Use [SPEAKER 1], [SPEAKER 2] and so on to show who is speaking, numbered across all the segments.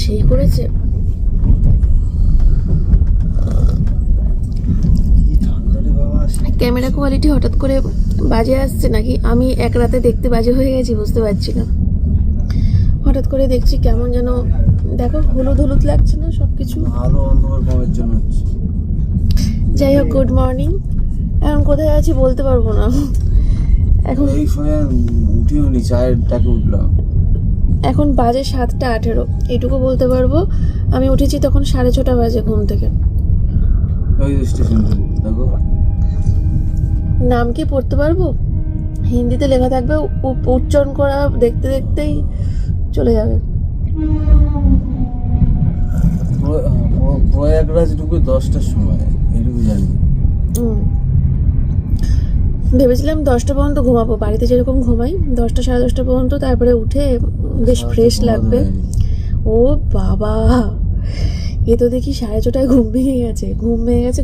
[SPEAKER 1] সেই করেছে। Camera quality হঠাৎ করে বাজে আসছে নাকি আমি এক রাতে দেখতে বাজে হয়ে গেছি বুঝতে পারছি না। হঠাৎ করে দেখছি কেমন যেন, দেখো হলুদ হলুদ লাগছে না সবকিছু।
[SPEAKER 2] আলো অন্ধকার কমের জন্য হচ্ছে।
[SPEAKER 1] যাই হোক, গুড মর্নিং। এখন কোথায় আছি বলতে পারবো না। এখন
[SPEAKER 2] এই সময় উঠিও নি, চায়ের ডাকে উঠলাম।
[SPEAKER 1] এখন বাজে 7:18, এইটুকু বলতে পারবো। আমি উঠেছি তখন 6:30 বাজে ঘুম থেকে।
[SPEAKER 2] ওই স্টেশন দেখো,
[SPEAKER 1] নাম কি পড়তে পারবো? হিন্দিতে লেখা থাকবে, উচ্চারণ করা দেখতে দেখতেই চলে যাবে।
[SPEAKER 2] প্রয়াগরাজ ঢুকে 10টার সময়, এটুকু জানি।
[SPEAKER 1] ভেবেছিলাম 10টা পর্যন্ত ঘুমাবো, বাড়িতে যেরকম ঘুমাই 10টা 10:30 পর্যন্ত, তারপরে উঠে বেশ ফ্রেশ লাগবে। ও বাবা, এ তো দেখি 6:30 ঘুম ভেঙে গেছে।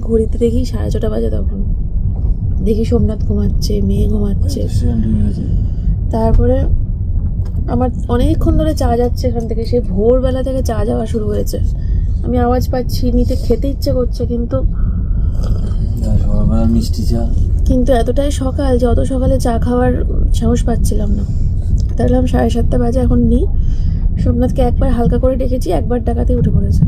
[SPEAKER 1] ঘড়িতে দেখি 6:30 বাজে। তখন দেখি সোমনাথ ঘুমাচ্ছে, মেয়ে ঘুমাচ্ছে। তারপরে আমার অনেকক্ষণ ধরে চা যাচ্ছে এখান থেকে, সেই ভোরবেলা থেকে চা যাওয়া শুরু হয়েছে। আমি আওয়াজ পাচ্ছি, নিতে খেতে ইচ্ছে করছে, কিন্তু
[SPEAKER 2] মিষ্টি চা,
[SPEAKER 1] কিন্তু এতটাই সকাল যে অত সকালে চা খাওয়ার সাহস পাচ্ছিলাম না। তাহলে 7:30 বাজে, এখন নিই। সোমনাথকে একবার হালকা করে ডেকেছি, একবার ডাকাতে উঠে পড়েছে।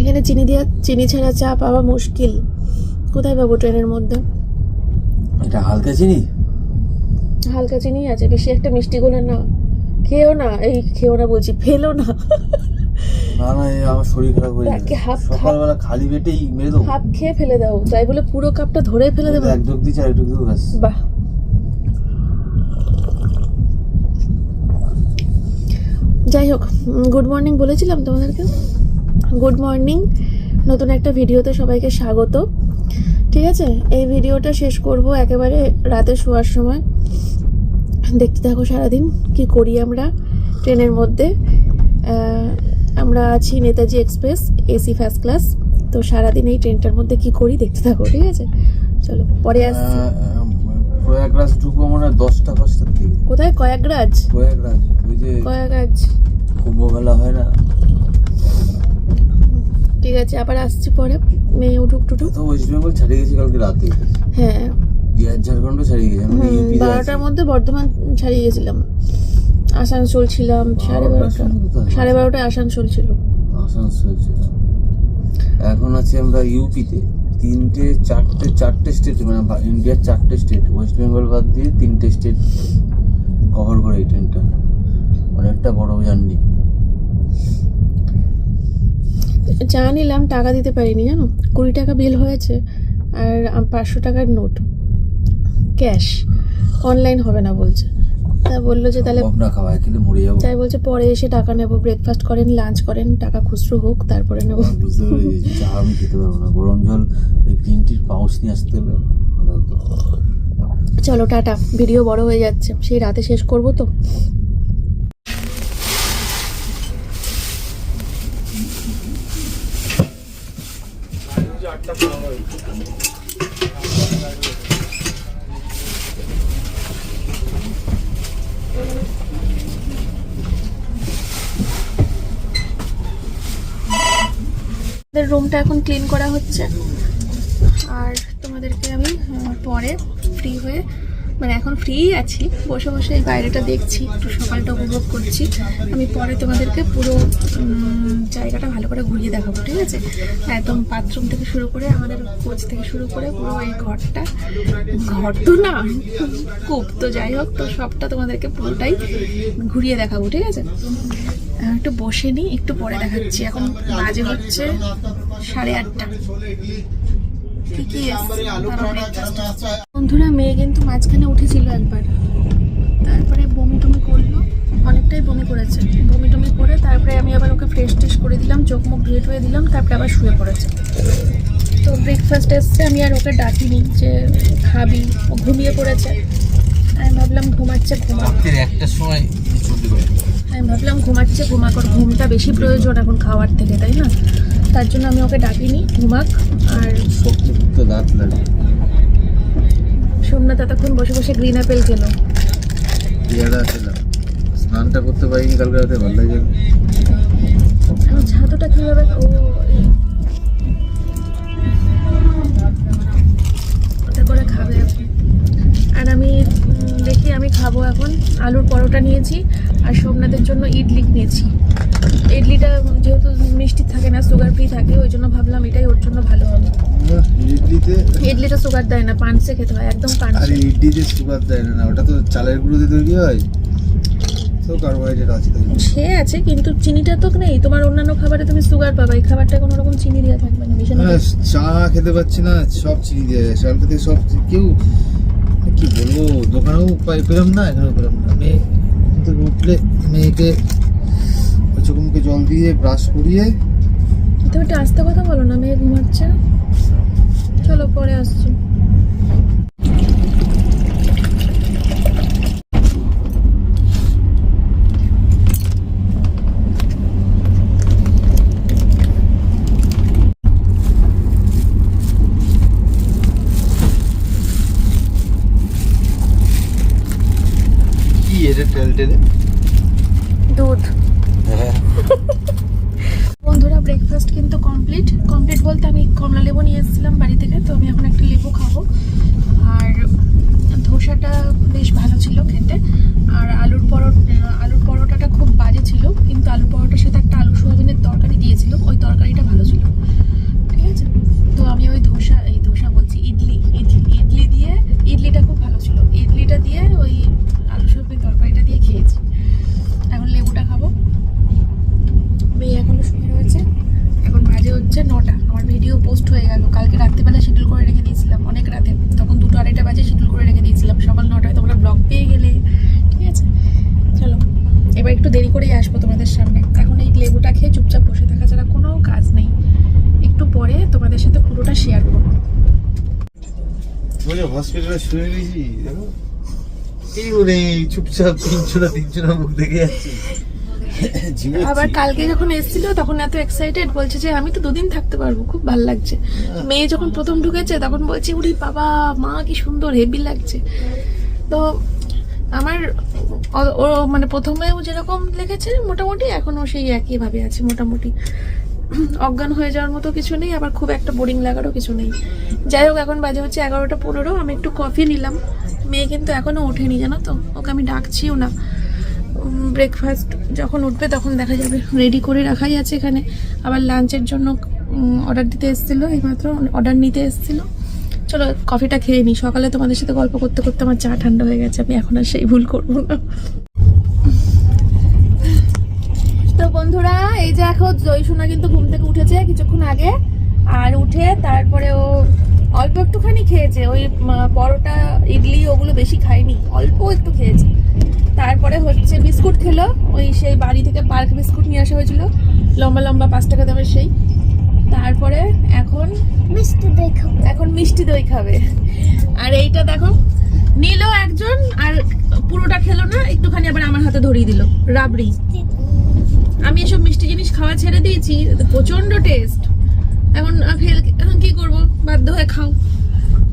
[SPEAKER 1] এখানে চিনি ছাড়া চা পাওয়া মুশকিল। কোথায় পাবো ট্রেনের মধ্যে?
[SPEAKER 2] এটা হালকা চিনি,
[SPEAKER 1] হালকা চিনি আছে, বেশি একটা মিষ্টি গোলা না। খেও না, এই খেও না বলছি, ফেলো না।
[SPEAKER 2] না না, আমার শরীর খারাপ হয়ে যাবে। সকালবেলা খালি পেটেই মেরে দেবো।
[SPEAKER 1] হাফ খেয়ে ফেলে দাও, তাই বলে পুরো কাপটা ধরে ফেলে দেবো?
[SPEAKER 2] এক ঢোক দিচ্ছি, আর এক ঢোক দেবো, ব্যাস।
[SPEAKER 1] বাহ, যাই হোক, গুড মর্নিং বলেছিলাম তোমাদেরকে। গুড মর্নিং, নতুন একটা ভিডিওতে সবাইকে স্বাগত। ঠিক আছে, এই ভিডিওটা শেষ করব একেবারে রাতে শোয়ার সময়। দেখতে থাকো সারাদিন কি করি আমরা ট্রেনের মধ্যে। আমরা আছি Netaji express, AC first class. তো সারাদিন এই ট্রেনটার মধ্যে কি করি দেখতে থাকো, ঠিক আছে? চলো, পরে আসছি।
[SPEAKER 2] প্রয়াগরাজ ঢুকবো মানে 10টা 5টার দিকে।
[SPEAKER 1] কোথায়? প্রয়াগরাজ?
[SPEAKER 2] প্রয়াগরাজ, ওই যে
[SPEAKER 1] প্রয়াগরাজ
[SPEAKER 2] কুম্ভ মেলা হয় না?
[SPEAKER 1] ঠিক আছে, আবার আসছি পরে। মেয়ে উঠুক টুটুক।
[SPEAKER 2] তো ওয়েস্ট বেঙ্গল ছাড়িয়ে গেছি কালকে রাতে।
[SPEAKER 1] হ্যাঁ,
[SPEAKER 2] বিহার ঝাড়খণ্ডও ছাড়িয়ে গেছি।
[SPEAKER 1] 12টার মধ্যে বর্ধমান ছাড়িয়ে গেছিলাম। আসানসোল ছিলাম 12:30টায় আসানসোল ছিল।
[SPEAKER 2] আসানসোল ছিল। এখন আছি আমরা ইউপিতে। 4টে স্টেট, মানে ইন্ডিয়ার 4টে স্টেট, ওয়েস্ট বেঙ্গল বাদ দিয়ে 3টে স্টেট কভার করে এই ট্রেনটা। অনেকটা বড় জার্নি।
[SPEAKER 1] চা নিলাম, টাকা দিতে পারিনি জানো। 20 টাকা বিল হয়েছে, আর 500 টাকার নোট ক্যাশ। অনলাইন হবে না বলছে। তা বললো যে তাহলে তাই বলছে পরে এসে টাকা নেবো। ব্রেকফাস্ট করেন, লাঞ্চ করেন, টাকা খুচরো হোক, তারপরে নেবো।
[SPEAKER 2] বুঝতে পেরেছি, চা আমি খেতে পারবো না। গরম জল, এই গ্রিন টির পাউচ নিয়ে আসতে হবে।
[SPEAKER 1] চলো টাটা, ভিডিও বড় হয়ে যাচ্ছে, সেই রাতে শেষ করবো তো। রুমটা এখন ক্লিন করা হচ্ছে, আর তোমাদেরকে আমি পরে ফ্রি হয়ে, মানে এখন ফ্রি আছি, বসে বসে এই বাইরেটা দেখছি, একটু সকালটা উপভোগ করছি। আমি পরে তোমাদেরকে পুরো জায়গাটা ভালো করে ঘুরিয়ে দেখাবো, ঠিক আছে? একদম বাথরুম থেকে শুরু করে, আমাদের কোচ থেকে শুরু করে পুরো এই ঘরটা, ঘর তো না কূপ, তো যাই হোক, তো সবটা তোমাদেরকে পুরোটাই ঘুরিয়ে দেখাবো, ঠিক আছে? একটু বসে নিই, একটু পরে দেখাচ্ছি। এখন বাজে হচ্ছে 8:30। বন্ধুরা, মেয়ে কিন্তু মাঝখানে উঠেছিল একবার, তারপরে বমি টমি করলো, অনেকটাই বমি করেছে। বমি টমি করে তারপরে আমি আবার ওকে ফ্রেশ ট্রেশ করে দিলাম, চোখ মুখ ধুয়ে টুয়ে দিলাম, তারপরে আবার শুয়ে পড়েছে। তো ব্রেকফাস্ট এসছে, আমি আর ওকে ডাকিনি যে খাবি, ও ঘুমিয়ে পড়েছে। আমি ভাবলাম ঘুমাচ্ছে, ঘুমাক, ওর ঘুমটা বেশি প্রয়োজন এখন খাওয়ার থেকে, তাই না? তার জন্য আমি ওকে ডাকিনি, ঘুমাক। আর সোমনাথ এতক্ষণ বসে বসে গ্রিন অ্যাপেল খেলো।
[SPEAKER 2] পেয়ারা খেলাম, স্নানটা করতে পারিনি কালকে রাতে, ভালো লাগে।
[SPEAKER 1] এখন ছাতুটা কিভাবে ওটা করে খাবে এখন। আর আমি দেখি আমি খাবো এখন। আলুর পরোটা নিয়েছি আর সোমনাথের জন্য ইডলি নিয়েছি। ইডলিটা যেহেতু মিষ্টি থাকে না, সুগার ফ্রি থাকে, ওই জন্য ভাবলাম এটাই ওর জন্য ভালো হবে। ইডলিটা সুগার দেয় না, পানসে খেতে হয়, একদম পানসে।
[SPEAKER 3] আরে ইডলিতে সুগার দেয় না, ওটা তো চালের গুঁড়ো দিয়ে তৈরি হয়, তো কার্বোহাইড্রেট আছে তাই।
[SPEAKER 1] সে আছে কিন্তু চিনিটা তো নেই। তোমার অন্যান্য খাবারে তুমি সুগার পাবে, এই খাবারটা কোনো রকম চিনি দেওয়া থাকবে না, মিশানো
[SPEAKER 3] চা খেতে পাচ্ছি না, সব চিনি দিয়ে কালকে থেকে সব। কেউ কি বলবো, দোকানেও পেলাম না, এখানেও পেলাম না। মেয়ে থেকে উঠলে মেয়েকে চোখ মুখে জল দিয়ে ব্রাশ করিয়ে।
[SPEAKER 1] তুমি একটা আস্তে কথা বলো না, মেয়ে ঘুমাচ্ছে। চলো পরে আসছি।
[SPEAKER 3] কি এটা টেলটেলে
[SPEAKER 1] দুধ।
[SPEAKER 2] হ্যাঁ
[SPEAKER 1] বন্ধুরা ব্রেকফাস্ট কিন্তু কমপ্লিট বলতে আমি কমলা লেবু নিয়ে এসেছিলাম বাড়ি থেকে, তো আমি এখন একটা লেবু খাবো। আর ধোসাটা বেশ ভালো ছিল খেতে। আর আলুর পরোটাটা খুব বাজে ছিল, কিন্তু আলুর পরোটার সাথে একটা আলু সোয়াবিনের তরকারি দিয়েছিল, ওই তরকারিটা ভালো ছিল। ঠিক আছে, তো আমি ওই ধোসা বলছি ইডলি দিয়ে, ইডলিটা খুব ভালো ছিল, ইডলিটা দিয়ে ওই আলু সোয়াবিন তরকারিটা দিয়ে খেয়েছি। এখন লেবুটা খাবো। মেয়ে এখনো শুয়ে রয়েছে। এখন বাজে হচ্ছে 9টা। আমার ভিডিও পোস্ট হয়ে গেল, কালকে রাত্রিবেলা শিডিউল করে রেখে দিয়েছিলাম, অনেক রাতে, তখন 2-2:30 বাজে শিডিউল করে রেখে দিয়েছিলাম। সকাল 9টায় তোমরা ব্লগ পেয়ে গেলে। ঠিক আছে, চলো এবার একটু দেরি করেই আসবো তোমাদের সামনে। এখন এই লেবুটা খেয়ে চুপচাপ বসে থাকা ছাড়া কোনো কাজ নেই। একটু পরে তোমাদের সাথে পুরোটা শেয়ার করবো।
[SPEAKER 3] হসপিটালে শুয়ে গেছি, দেখো এই বলে চুপচাপ 300 মুখ দেখে যাচ্ছি।
[SPEAKER 1] আবার কালকে যখন এসেছিল তখন এত এক্সাইটেড, বলছে যে আমি তো 2 দিন থাকতে পারবো, খুব ভালো লাগছে। মেয়ে যখন প্রথম ঢুকেছে তখন বলছে উরি বাবা মা কি সুন্দর, হেভি লাগছে। তো আমার ও মানে প্রথমেও যেরকম লেগেছে মোটামুটি, এখনো সেই একই ভাবে আছে মোটামুটি। অজ্ঞান হয়ে যাওয়ার মতো কিছু নেই, আবার খুব একটা বোরিং লাগারও কিছু নেই। যাই হোক, এখন বাজে হচ্ছে 11:15। আমি একটু কফি নিলাম। মেয়ে কিন্তু এখনো ওঠেনি, জানো তো, ওকে আমি ডাকছিও না। ব্রেকফাস্ট যখন উঠবে তখন দেখা যাবে, রেডি করে রাখাই আছে এখানে। আবার লাঞ্চের জন্য অর্ডার দিতে এসেছিলো, এইমাত্র অর্ডার নিতে এসেছিলো। চলো কফিটা খেয়ে নিই, সকালে তোমাদের সাথে গল্প করতে করতে আমার চা ঠান্ডা হয়ে গেছে, আমি এখন আর সেই ভুল করবো না। তো বন্ধুরা এই যে এখন জয়সোনা কিন্তু ঘুম থেকে উঠেছে কিছুক্ষণ আগে। আর উঠে তারপরে ও অল্প একটুখানি খেয়েছে, ওই পরোটা ইডলি ওগুলো বেশি খায়নি, অল্প একটু খেয়েছে। তারপরে হচ্ছে বিস্কুট খেলো, ওই সেই বাড়ি থেকে পার্ক বিস্কুট নিয়ে আসা হয়েছিল, লম্বা লম্বা 5 টাকা দামের সেই। তারপরে এখন মিষ্টি দই খাবে। আর এইটা দেখো নিল একজন, আর পুরোটা খেলো না, একটুখানি আবার আমার হাতে ধরিয়ে দিল রাবড়ি। আমি এসব মিষ্টি জিনিস খাওয়া ছেড়ে দিয়েছি, প্রচন্ড টেস্ট। এখন কি করবো, বাধ্য হয়ে খাও,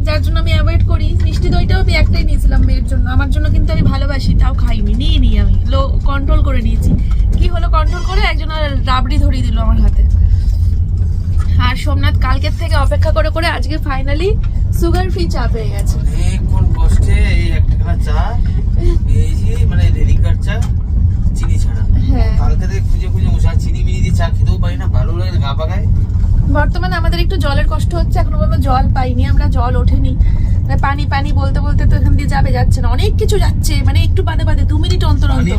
[SPEAKER 1] যার জন্য আমি অ্যাভয়েড করি। মিষ্টি দইটাও আমি একটাই নিয়েছিলাম মেয়ের জন্য, আমার জন্য কিন্তু আমি ভালোবাসি, তাও খাইনি, নিয়ে আমি কন্ট্রোল করে নিয়েছি। কি হলো কন্ট্রোল করে, একজন রাবড়ি ধরিয়ে দিল আমার হাতে। আর সোমনাথ কালকের থেকে অপেক্ষা করে করে আজকে ফাইনালি সুগার ফ্রি চা পেয়ে গেছে।
[SPEAKER 2] অনেকক্ষণ কষ্টে এই একটা চা পেয়েছি, মানে রেডিকার চা, চিনি ছাড়া।
[SPEAKER 1] হ্যাঁ,
[SPEAKER 2] কালকে থেকে খুঁজে চিনি মিনি দিয়ে চা খেতেও পারি না, ভালো লাগে না, গা পাকায়।
[SPEAKER 1] বর্তমানে আমাদের একটু জলের কষ্ট হচ্ছে, এখনো পর্যন্ত জল পাইনি আমরা, জল ওঠেনি। পানি পানি বলতে বলতে তো এখান দিয়ে যাচ্ছে না, অনেক কিছু যাচ্ছে, মানে একটু বাদে 2 মিনিট অন্তর অন্তর।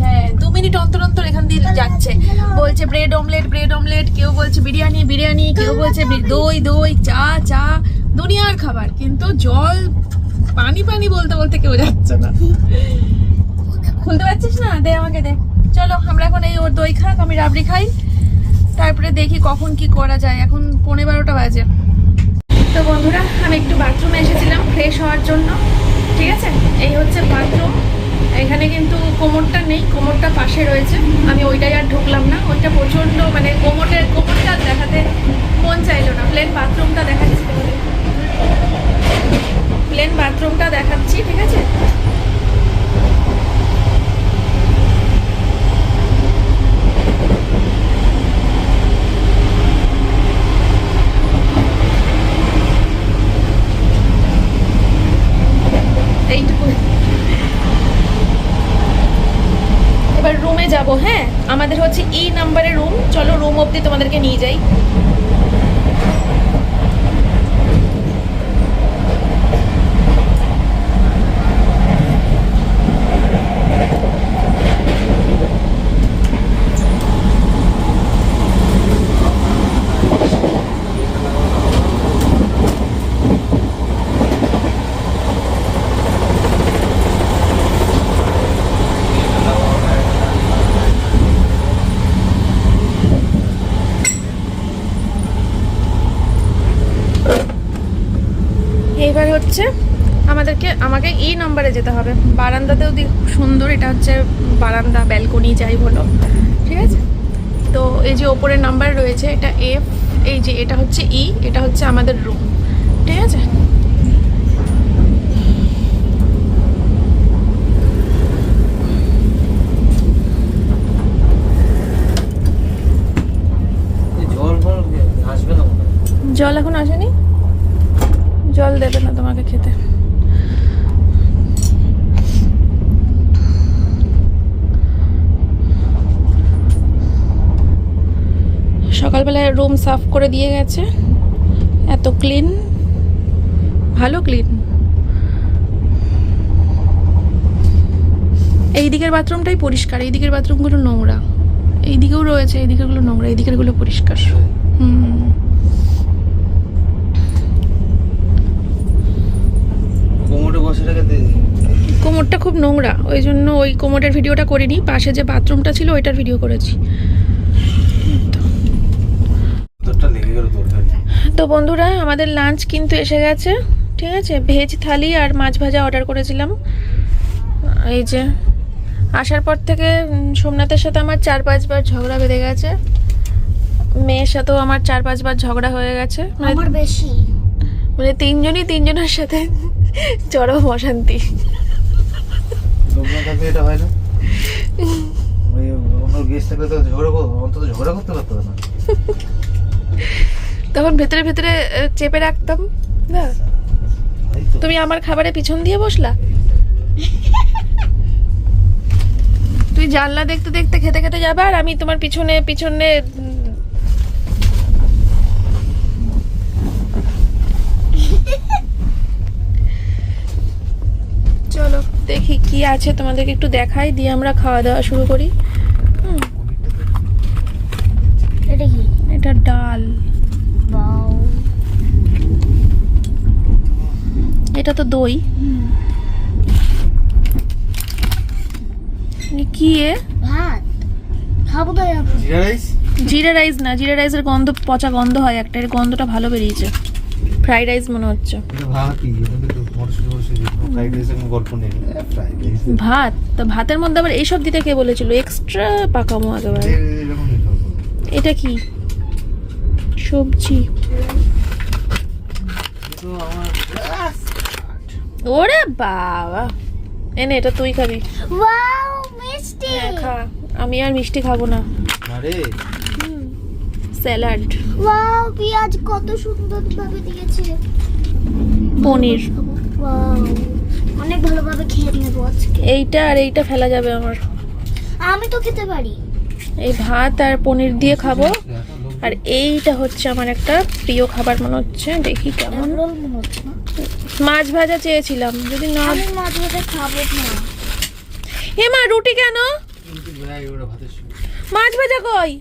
[SPEAKER 1] হ্যাঁ, 2 মিনিট অন্তর অন্তর এখান দিয়ে যাচ্ছে। বলছে ব্রেড অমলেট, কেউ বলছে বিরিয়ানি, কেউ বলছে দই, চা, দুনিয়ার খাবার, কিন্তু জল পানি বলতে বলতে কেউ যাচ্ছে না। খুলতে পারছিস না, দে আমাকে দে। চলো আমরা এখন এই ওর দই খাক, আমি রাবড়ি খাই, তারপরে দেখি কখন কি করা যায়। এখন 11:15 বাজে। তো বন্ধুরা আমি একটু বাথরুমে এসেছিলাম ফ্রেশ হওয়ার জন্য। ঠিক আছে, এই হচ্ছে বাথরুম। এখানে কিন্তু কোমরটা নেই, কোমরটা পাশে রয়েছে, আমি ওইটাই আর ঢুকলাম না, ওইটা প্রচন্ড মানে কোমরটা দেখাতে মন চাইলো না। প্লেন বাথরুমটা দেখাচ্ছি, প্লেন বাথরুম হচ্ছে ই নাম্বারের রুম। চলো রুম অবধি তোমাদেরকে নিয়ে যাই। এইবার হচ্ছে আমাকে ই নাম্বারে যেতে হবে। বারান্দাতেও খুব সুন্দর, এটা হচ্ছে বারান্দা, ব্যালকনি যাই বলো, ঠিক আছে। তো এই যে ওপরের নাম্বার রয়েছে, এটা এফ, এই যে এটা হচ্ছে ই, এটা হচ্ছে আমাদের রুম, ঠিক আছে। জল এখন আসেনি, জল দেবে না তোমাকে খেতে। সকালবেলায় রুম সাফ করে দিয়ে গেছে, এত ক্লিন, ভালো ক্লিন। এই দিকের বাথরুমটাই পরিষ্কার, এই দিকের বাথরুমগুলো নোংরা। এই দিকেও রয়েছে, এই দিকেরগুলো নোংরা, এই দিকেরগুলো পরিষ্কার। কোমরটা খুব নোংরা, ওই জন্য ওই কোমরের ভিডিওটা করিনি। পাশে যে বাথরুমটা ছিল ওইটার ভিডিও করেছি। তো বন্ধুরা, আমাদের লাঞ্চ কিন্তু এসে গেছে, ঠিক আছে। ভেজ থালি আর মাছ ভাজা অর্ডার করেছিলাম। এই যে আসার পর থেকে সোমনাথের সাথে আমার 4-5 বার ঝগড়া বেঁধে গেছে, মেয়ের সাথেও আমার 4-5 বার ঝগড়া হয়ে গেছে,
[SPEAKER 4] আমার বেশি,
[SPEAKER 1] মানে তিনজনের সাথে চরম অশান্তি।
[SPEAKER 3] এটা হয় না, ওই অন্য গেস্ট থাকলে তো ঝগড়া করতে পারতো না।
[SPEAKER 1] তখন ভেতরে ভেতরে চেপে রাখতাম না। তুমি আমার খাবারে পিছন দিয়ে বসলা, তুই জানলা দেখতে দেখতে খেতে খেতে যাবে, আর আমি তোমার পিছনে পিছনে। চলো দেখি কি আছে, তোমাদেরকে একটু দেখাই, দিয়ে আমরা খাওয়া দাওয়া শুরু করি।
[SPEAKER 4] এটা কি?
[SPEAKER 1] এটা ডাল,
[SPEAKER 4] বাও,
[SPEAKER 1] এটা তো দই। কি এ?
[SPEAKER 4] ভাত খাবো তো এখন।
[SPEAKER 3] জিরা রাইস?
[SPEAKER 1] জিরা রাইস না, জিরা রাইসের গন্ধ, পচা গন্ধ হয় একটা, এর গন্ধটা ভালো বেরিয়েছে। ফ্রাইড রাইস মনে হচ্ছে।
[SPEAKER 3] এটা ভাতই, এটা তো মটরশুঁটি ফ্রাইড রাইসের কোনো গল্প নেই। ফ্রাইড রাইস
[SPEAKER 1] ভাত, তো ভাতের মধ্যে আবার এইসব দিতে কে বলেছিল? এক্সট্রা পাকামো একেবারে।
[SPEAKER 3] এরকমই খাবো।
[SPEAKER 1] এটা কি সবজি?
[SPEAKER 3] তো আমার
[SPEAKER 1] ওরে বাবা, এনে এটা তুই খাবি।
[SPEAKER 4] ওয়াও, মিষ্টি।
[SPEAKER 1] হ্যাঁ খা, আমি আর মিষ্টি খাবো না।
[SPEAKER 3] আরে
[SPEAKER 1] স্যালাড,
[SPEAKER 4] ওয়াও, পেঁয়াজ কত সুন্দর ভাবে দিয়েছে।
[SPEAKER 1] পনির।
[SPEAKER 4] ওয়াও, অনেক ভালোভাবে খেয়ে নেবো আজকে।
[SPEAKER 1] এইটা আর এইটা ফেলা যাবে আমার।
[SPEAKER 4] আমি তো খেতে পারি।
[SPEAKER 1] এই ভাত আর পনির দিয়ে খাবো। আর এইটা হচ্ছে আমার একটা প্রিয় খাবার মনে হচ্ছে, দেখি কেমন।
[SPEAKER 4] রোল মনে হচ্ছে না।
[SPEAKER 1] মাছ ভাজা চেয়েছিলাম, যদি না।
[SPEAKER 4] আমি মাছ ভাজা খাবো না।
[SPEAKER 1] হে মা, রুটি কেন? মাছ ভাজা কই?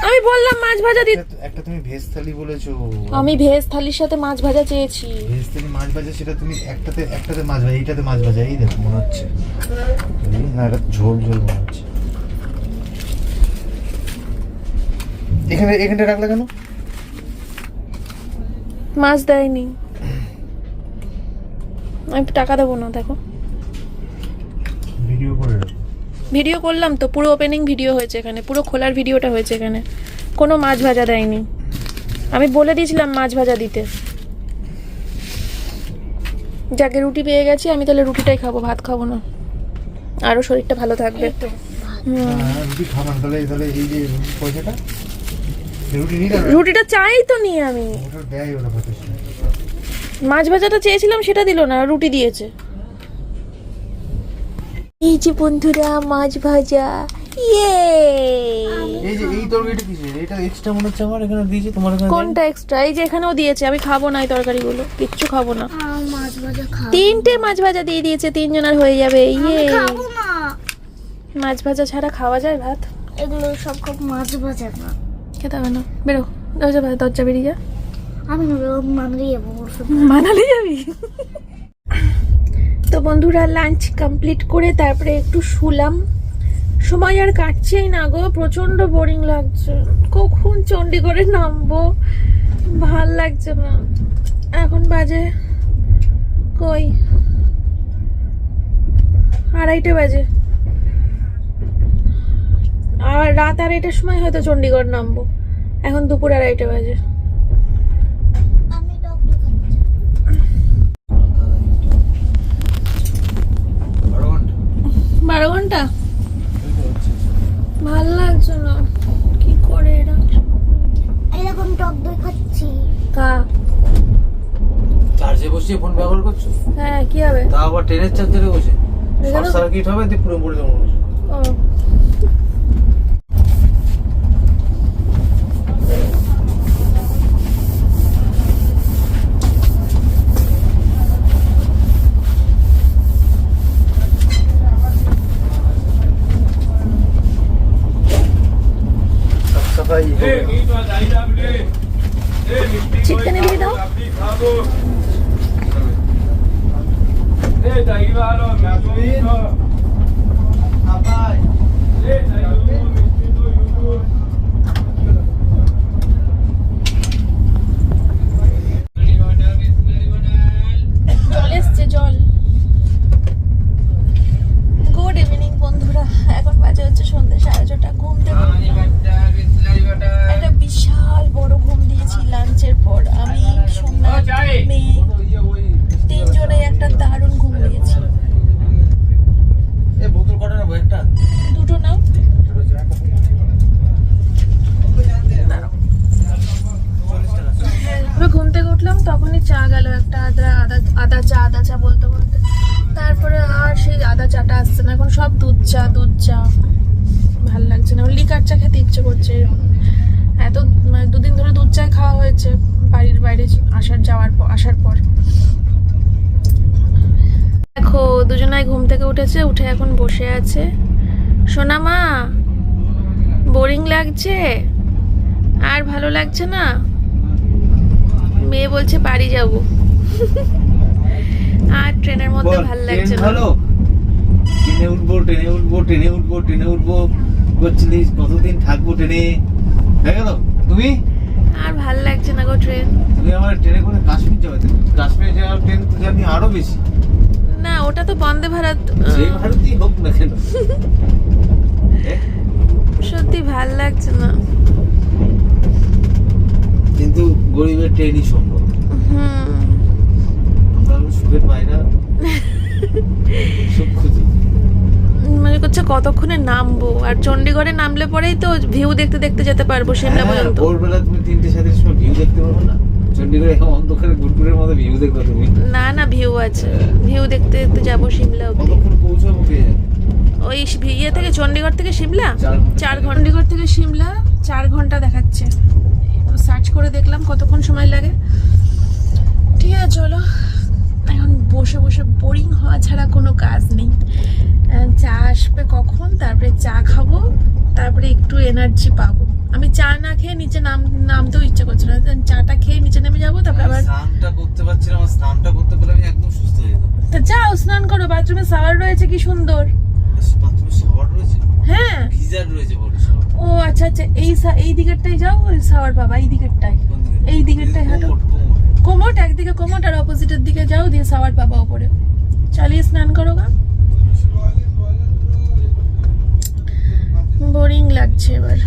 [SPEAKER 1] আমি বললাম মাছ ভাজা দিতে।
[SPEAKER 3] একটা তুমি ভেজ থালি বলেছো,
[SPEAKER 1] আমি ভেজ থালির সাথে মাছ ভাজা চেয়েছি।
[SPEAKER 3] ভেজ থালি মাছ ভাজা, সেটা তুমি একটাতে মাছ ভাজা, এইটাতে মাছ ভাজা। এই দেখো মনে হচ্ছে না, এটা ঝোল ঝোল মনে হচ্ছে। এখানটা রাখলে কেন?
[SPEAKER 1] মাছ দেয়নি, আমি টাকা দেবো না। দেখো
[SPEAKER 3] ভিডিও করে রাখো।
[SPEAKER 1] ভিডিও করলাম তো, পুরো ওপেনিং ভিডিও হয়েছে এখানে, পুরো খোলার ভিডিওটা হয়েছে এখানে। কোনো মাছ ভাজা দেয়নি, আমি বলে দিয়েছিলাম মাছ ভাজা দিতে। যাকে রুটি পেয়ে গেছি, আমি তাহলে রুটিটাই খাবো, ভাত খাবো না, আরও শরীরটা ভালো থাকবে।
[SPEAKER 3] রুটি খাবো না, তাহলে এই যে পয়সাটা, রুটি নিয়ে
[SPEAKER 1] রুটিটা চাই তো নিয়ে আমি।
[SPEAKER 3] ওটা দেয় ওরা ভাতের সাথে।
[SPEAKER 1] মাছ ভাজাটা চেয়েছিলাম, সেটা দিল না, রুটি দিয়েছে। এই যে বন্ধুরা মাছ ভাজা, ইয়ে।
[SPEAKER 3] এই যে এই তরকারিটা কিসের? এটা এক্সট্রা মনে হচ্ছে আমার এখানে দিয়েছে, তোমার এখানে
[SPEAKER 1] কোনটা এক্সট্রা? এই যে এখানেও দিয়েছে, আমি খাবো না এই তরকারিগুলো, কিচ্ছু খাবো না।
[SPEAKER 4] মাছ ভাজা খাবো।
[SPEAKER 1] 3টে মাছ ভাজা দিয়ে দিয়েছে, 3 জনের হয়ে যাবে। ইয়ে,
[SPEAKER 4] আমি খাবো না।
[SPEAKER 1] মাছ ভাজা ছাড়া খাওয়া যায় ভাত?
[SPEAKER 4] এগুলো সব খুব মাছ ভাজা না।
[SPEAKER 1] খেতে হবে না, বেরো, দরজা বেরিয়ে যা।
[SPEAKER 4] আমি মানলি যাবো।
[SPEAKER 1] মানালি যাবি? তো বন্ধুরা লাঞ্চ কমপ্লিট করে তারপরে একটু শুলাম। সময় আর কাটছেই না গো, প্রচন্ড বোরিং লাগছে। কখন চণ্ডীগড়ে নামবো ভাল লাগছে না। এখন বাজে কই 2:30 বাজে, আর রাত 2:30টার সময় হয়তো চণ্ডীগড় নামবো। এখন দুপুর 2:30 বাজে।
[SPEAKER 4] আমি ডক্টর খাচ্ছি।
[SPEAKER 1] 12 ঘন্টা ভাল লাগছে না, কি করে এরা?
[SPEAKER 4] এরকম টক দই খাচ্ছি।
[SPEAKER 1] কা
[SPEAKER 3] চার্জে বসিয়ে ফোন ব্যবহার করছো?
[SPEAKER 1] হ্যাঁ, কি হবে?
[SPEAKER 3] তা আবার ট্রেনের চার্জারে বসে
[SPEAKER 1] এখানে-
[SPEAKER 3] শর্ট সার্কিট হবে, দিয়ে পুরো মরে যাবো।
[SPEAKER 1] ও,
[SPEAKER 3] সাফাই
[SPEAKER 1] চিকেন দিয়ে দাও। জল এসছে, জল। গুড ইভিনিং বন্ধুরা, এখন বাজে হচ্ছে সন্ধ্যে 6:30। ঘুম থেকে একটা বিশাল বড় ঘুম দিয়েছি লাঞ্চের পর। আমি, সোমনাথ, মেয়ে, 3 জনে একটা দারুণ ঘুম দিয়েছি।
[SPEAKER 3] এ বোতল কটা নেবো? একটা?
[SPEAKER 1] 2টো নাও। আমি ঘুম থেকে উঠলাম, তখনই চা গেল একটা, আদা চা বলতে বলতে। তারপরে আর সেই আদা চাটা আসছে না, এখন সব দুধ চা। ভাল লাগছে না, লিকার চা খেতে ইচ্ছে করছে। এত মানে 2 দিন ধরে দুধ চা খাওয়া হয়েছে বাড়ির বাইরে আসার পর। দেখো দুজনাই ঘুম থেকে উঠেছে, উঠে এখন বসে আছে। সোনা মা, বোরিং লাগছে আর ভালো লাগছে না? মেয়ে বলছে বাড়ি যাব। আর ট্রেনের মধ্যে ভাল লাগছে না।
[SPEAKER 3] ভালো, ট্রেনে উঠবো করছিলিস, কতদিন থাকবো ট্রেনে, হয়ে গেল। তুমি
[SPEAKER 1] আর ভাল লাগছে না গো ট্রেন।
[SPEAKER 3] তুমি আমার ট্রেনে করে কাশ্মীর যাবে, কাশ্মীর যাওয়ার ট্রেন তো জানি আরো বেশি।
[SPEAKER 1] না, ওটা তো বন্দে ভারত।
[SPEAKER 3] সেই ভারতই হোক না কেন,
[SPEAKER 1] সত্যি ভাল লাগছে না।
[SPEAKER 3] কিন্তু গরিবের ট্রেনই সম্ভব। আমরা হলো সুখের পায়রা, সুখ খুঁজি।
[SPEAKER 1] মনে করছে কতক্ষণে নামবো, আর চণ্ডীগড়ে নামলে পরেই তো ভিউ দেখতে দেখতে যেতে পারবো সিমলা পর্যন্ত।
[SPEAKER 3] ভোরবেলা তুমি 3:30 সময় ভিউ দেখতে পারবো না? চণ্ডীগড়ে এখন অন্ধকারে গুড়গুড়ের মতো ভিউ দেখবে তুমি।
[SPEAKER 1] না ভিউ আছে, ভিউ দেখতে দেখতে যাবো সিমলা অব্দি।
[SPEAKER 3] কতক্ষণ পৌঁছাবো কে জানে?
[SPEAKER 1] ওই ইয়ে থেকে চণ্ডীগড় থেকে সিমলা
[SPEAKER 3] 4 ঘন্টা।
[SPEAKER 1] চণ্ডীগড় থেকে সিমলা 4 ঘন্টা দেখাচ্ছে। সার্চ করে দেখলাম কতক্ষণ সময় লাগে। ঠিক আছে চলো, এখন বসে বসে বোরিং হওয়া ছাড়া কোনো কাজ নেই। চা আসবে কখন, তারপরে চা খাবো, তারপরে একটু এনার্জি পাবো। আমি চা না খেয়ে নিচে নামতেও ইচ্ছে করছে না, চাটা খেয়ে নিচে নেমে যাবো। তারপরে আবার
[SPEAKER 3] স্নানটা করতে পারছিলাম, স্নানটা করতে পারলে আমি একদম সুস্থ হয়ে যেতাম।
[SPEAKER 1] তা যাও স্নান করো, বাথরুমে শাওয়ার রয়েছে কি সুন্দর।
[SPEAKER 3] বাথরুমে শাওয়ার রয়েছে?
[SPEAKER 1] হ্যাঁ,
[SPEAKER 3] গিজার রয়েছে বড় শাওয়ার।
[SPEAKER 1] ও আচ্ছা, এই দিকেরটাই যাও, ওই শাওয়ার পাবা এই দিকেরটায়।
[SPEAKER 3] কোন দিকে?
[SPEAKER 1] এই দিকেরটায় হাঁটো, কোমোট একদিকে, কোমোট আর অপোজিটের দিকে যাও, দিয়ে শাওয়ার পাবা ওপরে। চালিয়ে স্নান করো গা। বোরিং লাগছে এবার।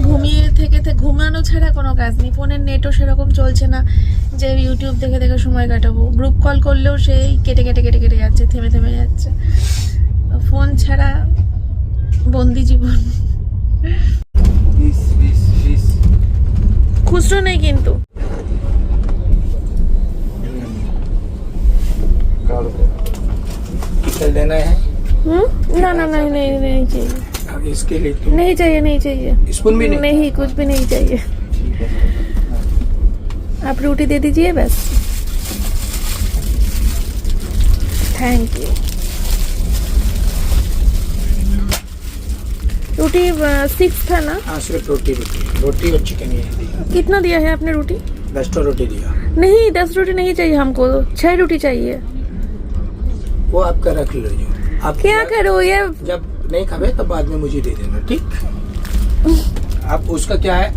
[SPEAKER 1] ঘুমিয়ে থেকে ঘুমানো ছাড়া কোনো কাজ নেই। ফোনের নেটও সেরকম চলছে না যে ইউটিউব দেখে দেখে সময় কাটাবো। গ্রুপ কল করলেও সেই কেটে যাচ্ছে, থেমে যাচ্ছে। ফোন ছাড়া বন্দি জীবন। খুচরো নেই কিন্তু।
[SPEAKER 5] स्पेशल देना है
[SPEAKER 1] ना ना नहीं नहीं नहीं चाहिए,
[SPEAKER 5] अब इसके लिए तो
[SPEAKER 1] नहीं चाहिए, नहीं चाहिए,
[SPEAKER 5] स्पून भी नहीं
[SPEAKER 1] नहीं कुछ भी नहीं चाहिए। आप रोटी दे दीजिए बस। Thank you. रोटी 6 था ना?
[SPEAKER 5] हाँ सिर्फ रोटी रोटी और चिकन ही है।
[SPEAKER 1] कितना दिया है आपने रोटी?
[SPEAKER 5] 10 रोटी दिया।
[SPEAKER 1] नहीं 10 रोटी नहीं चाहिए हमको, 6 रोटी चाहिए।
[SPEAKER 5] वो आपका रख लीजिए। आप
[SPEAKER 1] क्या करो ये?
[SPEAKER 5] जब नहीं खावे तब बाद में मुझे दे देना, ठीक? आप उसका क्या है,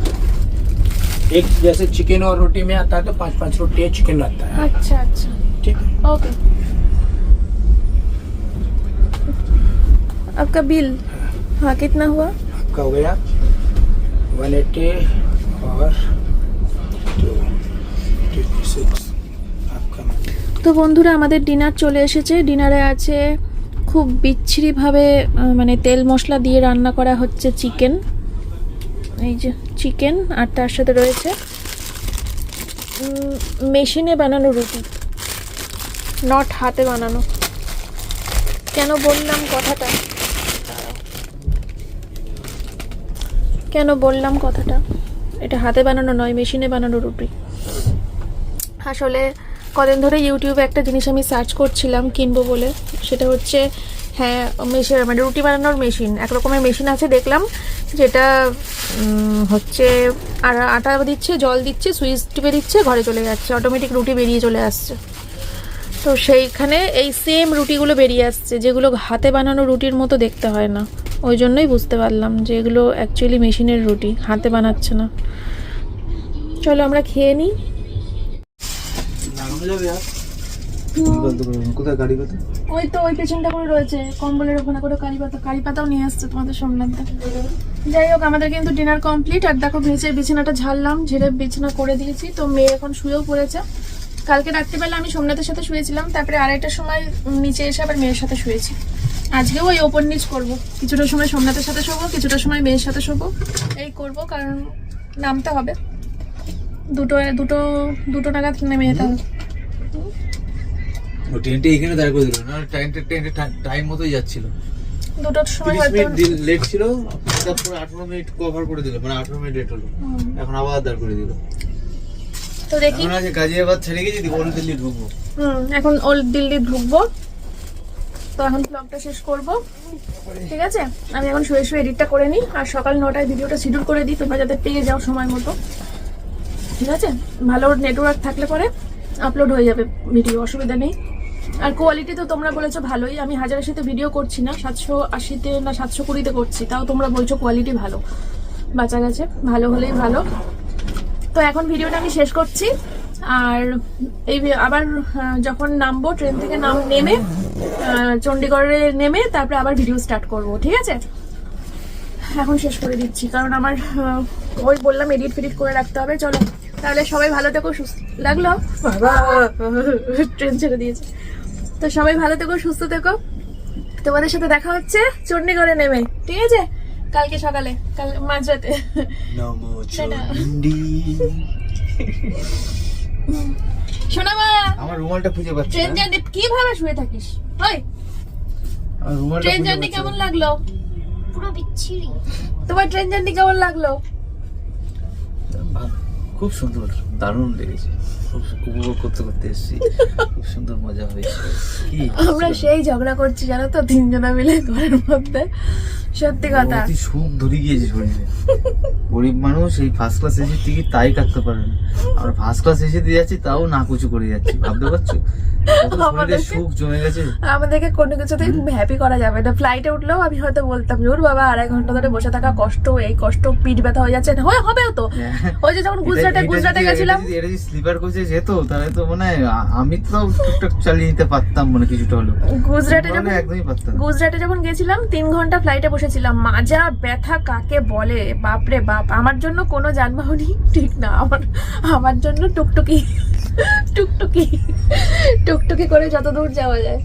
[SPEAKER 5] एक जैसे चिकन और रोटी में आता है तो 5-5 रोटी है, चिकन आता है,
[SPEAKER 1] अच्छा अच्छा,
[SPEAKER 5] ठीक है?
[SPEAKER 1] ओके। आपका बिल हाँ कितना हुआ?
[SPEAKER 5] आपका हो गया 180 और 226 आपका।
[SPEAKER 1] তো বন্ধুরা আমাদের ডিনার চলে এসেছে। ডিনারে আছে খুব বিচ্ছিরিভাবে মানে তেল মশলা দিয়ে রান্না করা হচ্ছে চিকেন, এই যে চিকেন, আর তার সাথে রয়েছে মেশিনে বানানো রুটি, নট হাতে বানানো। কেন বললাম কথাটা, এটা হাতে বানানো নয়, মেশিনে বানানো রুটি। আসলে কদিন ধরে ইউটিউবে একটা জিনিস আমি সার্চ করছিলাম কিনবো বলে, সেটা হচ্ছে হ্যাঁ মেশিন, মানে রুটি বানানোর মেশিন। এক রকমের মেশিন আছে দেখলাম, যেটা হচ্ছে আর আটা দিচ্ছে, জল দিচ্ছে, সুইচ টিপে দিচ্ছে, ঘরে চলে যাচ্ছে, অটোমেটিক রুটি বেরিয়ে চলে আসছে। তো সেইখানে এই সেম রুটিগুলো বেরিয়ে আসছে, যেগুলো হাতে বানানো রুটির মতো দেখতে হয় না। ওই জন্যই বুঝতে পারলাম যে এগুলো অ্যাকচুয়ালি মেশিনের রুটি, হাতে বানাচ্ছে না। চলো আমরা খেয়ে নিই।
[SPEAKER 3] কোথায় গাড়ি কোথায়?
[SPEAKER 1] ওই তো ওই পেছনটা করে রয়েছে, কম্বলের ওখানে করে কারি পাতাও নিয়ে আসছে তোমাদের সোমনাথদা। যাই হোক আমাদের কিন্তু ডিনার কমপ্লিট। আর দেখো বিছানাটা ঝাড়লাম, ঝেড়ে বিছানা করে দিয়েছি। তো মেয়ে এখন শুয়েও পড়েছে। কালকে রাত্রিবেলা আমি সোমনাথের সাথে শুয়েছিলাম, তারপরে আড়াইটার সময় নিচে এসে আবার মেয়ের সাথে শুয়েছি। আজকেও ওই ওপর নিচ করবো, কিছুটা সময় সোমনাথের সাথে শোবো, কিছুটা সময় মেয়ের সাথে শোবো, এই করব, কারণ নামতে হবে। দুটো নাগাদ নেমে যেতে হবে।
[SPEAKER 3] ও ট্রেনটা এখানে দাঁড় করে দিল না, ট্রেনটা টাইম মতোই যাচ্ছিল।
[SPEAKER 1] 2টার সময়
[SPEAKER 3] 30
[SPEAKER 1] হয়তো
[SPEAKER 3] মিনিট লেট ছিল, এটা পুরো 18 মিনিট কভার করে দিল, মানে 18 মিনিট লেট হলো, এখন আবার দাঁড় করে দিল।
[SPEAKER 1] তো দেখি
[SPEAKER 3] আমরা যে গাজিয়াবাদ ছেড়ে গেছি, ওল্ড দিল্লি ঢুকবো।
[SPEAKER 1] এখন ওল্ড দিল্লি ঢুকবো। তো এখন ব্লগটা শেষ করব, ঠিক আছে? আমি এখন শুয়ে এডিটটা করে নিই, আর সকাল 9টায় ভিডিওটা শিডিউল করে দিই, তোমরা যাতে পেয়ে যাও সময় মতো, ঠিক আছে? ভালো নেটওয়ার্ক থাকলে পরে আপলোড হয়ে যাবে ভিডিও, অসুবিধা নেই। আর কোয়ালিটি তো তোমরা বলেছো ভালোই। আমি 1080-তে ভিডিও করছি না, 780-তে না 720-তে করছি, তাও তোমরা বলছো কোয়ালিটি ভালো, বাঁচা গেছে, ভালো হলেই ভালো। তো এখন ভিডিওটা আমি শেষ করছি। আর এই আবার যখন নামবো ট্রেন থেকে নেমে চণ্ডীগড়ে নেমে তারপরে আবার ভিডিও স্টার্ট করব, ঠিক আছে? এখন শেষ করে দিচ্ছি, কারণ আমার ওই বললাম এডিট ফেডিট করে রাখতে হবে। চলো তাহলে সবাই ভালো থেকো, সুস্থ লাগলো, ট্রেন ছেড়ে দিয়েছে। তো সবাই ভালো থেকো, সুস্থ থেকো। তোমাদের সাথে দেখা হচ্ছে চণ্ডীগড়ে নেমে, ঠিক আছে? কালকে সকালে, কাল মাঝরাতে। শোনা মা,
[SPEAKER 3] আমার রুমালটা খুঁজে পাচ্ছি
[SPEAKER 1] ট্রেন
[SPEAKER 3] না।
[SPEAKER 1] জার্নি কিভাবে শুয়ে থাকিস? ওই
[SPEAKER 3] আমার রুমালটা
[SPEAKER 1] ট্রেন
[SPEAKER 3] খুঁজে
[SPEAKER 1] জার্নি
[SPEAKER 3] পাচ্ছি
[SPEAKER 1] কেমন
[SPEAKER 3] না।
[SPEAKER 1] লাগলো?
[SPEAKER 4] পুরো বিচ্ছিরি।
[SPEAKER 1] তোমার ট্রেন জার্নি কেমন লাগলো?
[SPEAKER 2] খুব সুন্দর, দারুণ লেগেছে, খুব উপভোগ করতে এসেছি, খুব সুন্দর মজা হয়েছে। কি
[SPEAKER 1] আমরা সেই ঝগড়া করছি জানো তো, 3 জনা মিলে ঘরের মধ্যে, সত্যি কথা।
[SPEAKER 3] অতি সুখ ধরে গিয়েছে শরীরে। গরিব মানুষ এই ফার্স্ট ক্লাস এসে টিকিট তাই কাটতে পারে না, আমরা ফার্স্ট ক্লাস এসে দিয়ে যাচ্ছি, তাও না কুচু করে যাচ্ছি। ভাবতে পারছো কত শরীরে সুখ জমে গেছে।
[SPEAKER 1] আমাদেরকে কোনো কিছুতেই হ্যাপি করা যাবে না। ফ্লাইটে উঠলেও আমি হয়তো বলতাম জোর বাবা 2.5 ঘন্টা ধরে বসে থাকা কষ্ট, এই কষ্ট, পিঠ ব্যথা হয়ে যাচ্ছে। হবেও তো। ওই যে যখন গুজরাটে গেছিলাম,
[SPEAKER 3] এটা যদি স্লিপার কোচে যেত তাহলে তো মনে হয় আমি তো টুকটাক চালিয়ে নিতে পারতাম, মনে কিছুটা হলো।
[SPEAKER 1] গুজরাটে যখন গেছিলাম 3 ঘন্টা ফ্লাইটে বসেছিলাম। মাজা ব্যথা কাকে বলে, বাপরে বাপ। আমার জন্য কোনো যানবাহনই ঠিক না, আমার জন্য টুকটুকি করে যত দূর যাওয়া যায়।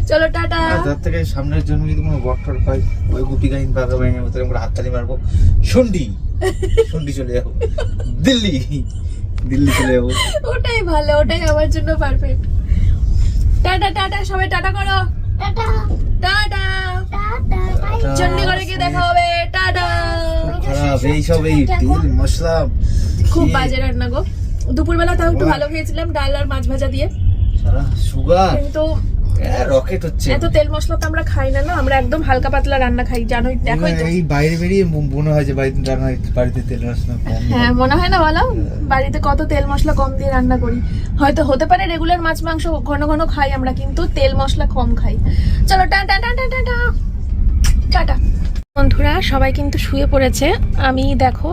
[SPEAKER 1] চলো টাটা।
[SPEAKER 3] তার থেকে সামনের জন্য যদি কোনো বটর পাই, ওই গুপি গাইন বাঘা বাইনের মতো আমরা হাততালি মারবো, সন্ডি চলে যাবো, দিল্লি চলে যাবো।
[SPEAKER 1] ওটাই ভালো, ওটাই আমার জন্য পারফেক্ট। টাটা, সবাই টাটা করো।
[SPEAKER 4] টাটা
[SPEAKER 1] টাটা,
[SPEAKER 4] টাটা বাই
[SPEAKER 1] চণ্ডীগড়ে গিয়ে দেখা হবে, টাটা।
[SPEAKER 3] খারাপ এইসব এই তেল মশলা
[SPEAKER 1] খুব
[SPEAKER 3] খেয়ে
[SPEAKER 1] বাজে রান্না গো। দুপুরবেলা তাও একটু ভালো খেয়েছিলাম, ডাল আর মাছ ভাজা দিয়ে,
[SPEAKER 3] সারা সুগার
[SPEAKER 1] কিন্তু
[SPEAKER 3] রকেট হচ্ছে।
[SPEAKER 1] এত তেল মশলা তো আমরা খাই না, না আমরা একদম হালকা পাতলা রান্না খাই, জানোই, দেখোই তো।
[SPEAKER 3] এই বাইরে বেরিয়ে মনে হয় যে বাড়িতে রান্না, বাড়িতে তেল মশলা কম।
[SPEAKER 1] হ্যাঁ মনে হয় না বলো, বাড়িতে কত তেল মশলা কম দিয়ে রান্না করি। হয়তো হতে পারে রেগুলার মাছ মাংস ঘন ঘন খাই আমরা, কিন্তু তেল মশলা কম খাই। চলো টাটা টাটা টাটা টাটা। বন্ধুরা সবাই কিন্তু শুয়ে পড়েছে। আমি দেখো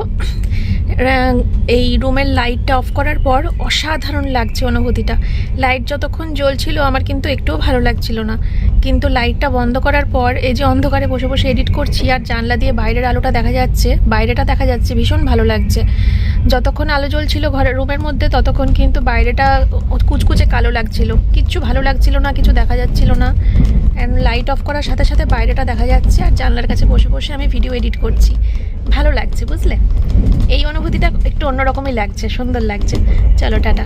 [SPEAKER 1] এই রুমের লাইটটা অফ করার পর অসাধারণ লাগছে অনুভূতিটা। লাইট যতক্ষণ জ্বলছিল আমার কিন্তু একটুও ভালো লাগছিল না, কিন্তু লাইটটা বন্ধ করার পর এই যে অন্ধকারে বসে বসে এডিট করছি আর জানলা দিয়ে বাইরের আলোটা দেখা যাচ্ছে, বাইরেটা দেখা যাচ্ছে, ভীষণ ভালো লাগছে। যতক্ষণ আলো জ্বলছিল ঘরের রুমের মধ্যে ততক্ষণ কিন্তু বাইরেটা কুচকুচে কালো লাগছিল, কিচ্ছু ভালো লাগছিল না, কিছু দেখা যাচ্ছিল না। অ্যান্ড লাইট অফ করার সাথে সাথে বাইরেটা দেখা যাচ্ছে আর জানলার কাছে বসে বসে আমি ভিডিও এডিট করছি, ভালো লাগছে বুঝলে। এই অনুভূতিটা একটু অন্যরকমই লাগছে, সুন্দর লাগছে। চলো টাটা।